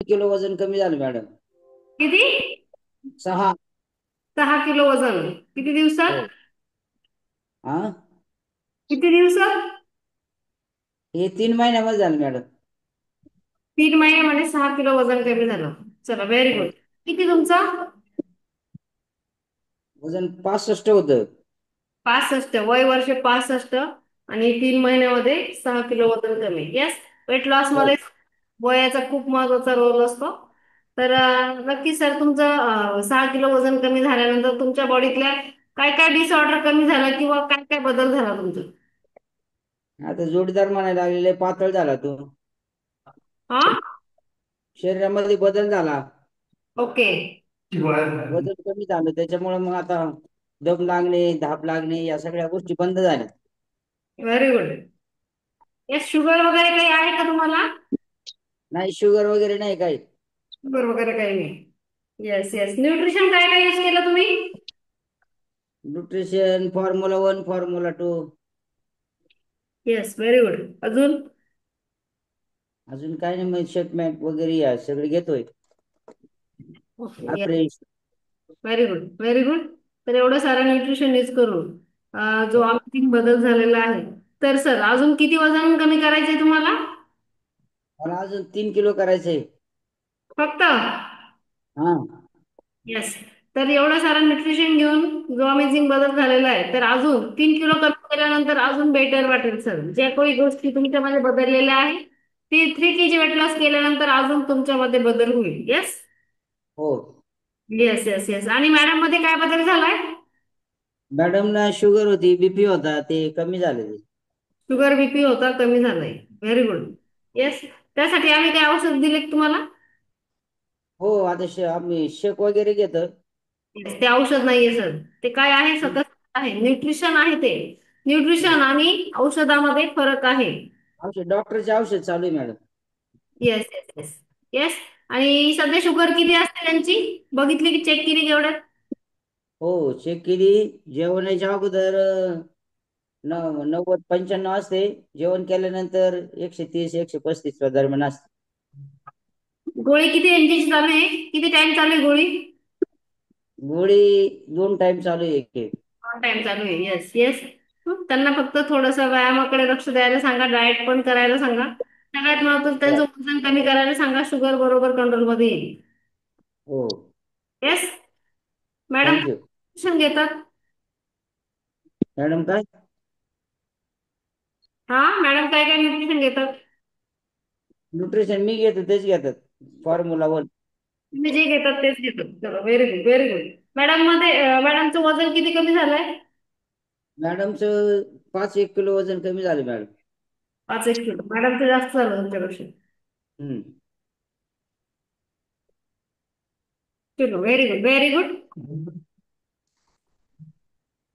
Kilo वजन कमी झालं मॅडम. किती? 6. 6 किलो वजन. किती दिवसात? हो. हा. किती दिवसात? हे 3 महिन्यामध्ये झालं मॅडम. 3 महिन्यामध्ये 6 किलो वजन कमी झालं. चला, व्हेरी हो. गुड. किती तुमचा? वजन 65 होतं. 65. वय वर्ष 65. आणि 3 महिन्यामध्ये 6 किलो वजन कमी. येस. वेट लॉस हो. मध्ये वयाचा खूप महत्वाचा रोल असतो. तर नक्की सर, तुमचं 6 किलो वजन कमी झाल्यानंतर तुमच्या बॉडीतल्या काय काय डिसऑर्डर कमी झाला किंवा काय काय बदल झाला तुमचा? आता जोडीदार म्हणायला लागलेले पातळ झाला तू. हा. शरीरामध्ये बदल झाला. ओके. वजन कमी झालं त्याच्यामुळे मग आता दम लागणे, धाप लागणे या सगळ्या गोष्टी बंद झाल्या. Very good. येस. शुगर वगैरे काही आहे का तुम्हाला? नाही, शुगर वगैरे नाही काही. शुगर वगैरे काही नाही. Yes yes. न्यूट्रिशन काय काय यूज केलं तुम्ही? Nutrition formula 1, formula 2. Yes. Very good. अजून? अजून काय नाही, मग शेकमॅट वगैरे या सगळे घेतोय. Okay. Fresh. Very good. Very good. तर एवढं सारं न्यूट्रिशन यूज करून जो हो. आमची बदल झालेला आहे. तर सर, अजून किती वजन कमी करायचंय तुम्हाला? मला अजून 3 किलो करायचंय. फक्त? हा. येस. तर एवढं सारं न्यूट्रिशन घेऊन जो अमेझिंग बदल झालेला आहे, तर अजून 3 किलो कमी केल्यानंतर अजून बेटर वाटेल सर. ज्या काही गोष्टी तुमच्यामध्ये बदललेल्या आहे, ती 3 kg वेट लॉस केल्यानंतर अजून तुमच्यामध्ये बदल होईल. येस. हो. Yes yes yes. आणि मॅडम मध्ये काय बदल झालाय? मॅडमला शुगर होती, बीपी होता, ते कमी झाले ते. शुगर बीपी होता, कमी झालाय. Very good. येस. त्यासाठी आम्ही काही औषध दिले तुम्हाला? हो. आता आम्ही शेक वगैरे घेतो. Yes, ते औषध नाहीये सर. ते काय आहे? सतत आहे, न्यूट्रिशन आहे ते. न्यूट्रिशन आणि औषधामध्ये फरक आहे. औषध, डॉक्टरचे औषध चालू आहे madam. Yes yes yes. Yes. आणि सध्या शुगर किती असते त्यांची? बघितली की चेक केली केवढ्यात? हो, चेक केली. जेवणाच्या अगोदर 90-95 असते. जेवण केल्यानंतर 130-135 दरम्यान असते. गोळी किती एमजीची चालू आहे? किती टाइम चालू आहे गोळी? गोळी 2 टाइम चालू आहे. एक टाइम चालू आहे. Yes yes. त्यांना फक्त थोडस व्यायामाकडे लक्ष द्यायला सांगा, डाएट पण करायला सांगा. सगळ्यात महत्त्वाचं त्यांचं हो. वजन कमी करायला सांगा, शुगर बरोबर कंट्रोलमध्ये येईल. हो. येस. Madam thank you. ट्युशन घेतात? मॅडम काय? हा, मॅडम काय काय न्यूट्रिशन घेतात? न्यूट्रिशन मी घेतो तेच घेतात. फॉर्म्युला 1. तुम्ही जे घेतात तेच घेतात. चला, व्हेरी गुड. Very good. मॅडमचं वजन किती कमी झालंय? मॅडमचं 5-1 किलो वजन कमी झालं मॅडम. 5-1 किलो. मॅडमचं जास्त झालं तुमच्यापेक्षा. हम्म. चलो, व्हेरी गुड. Very good.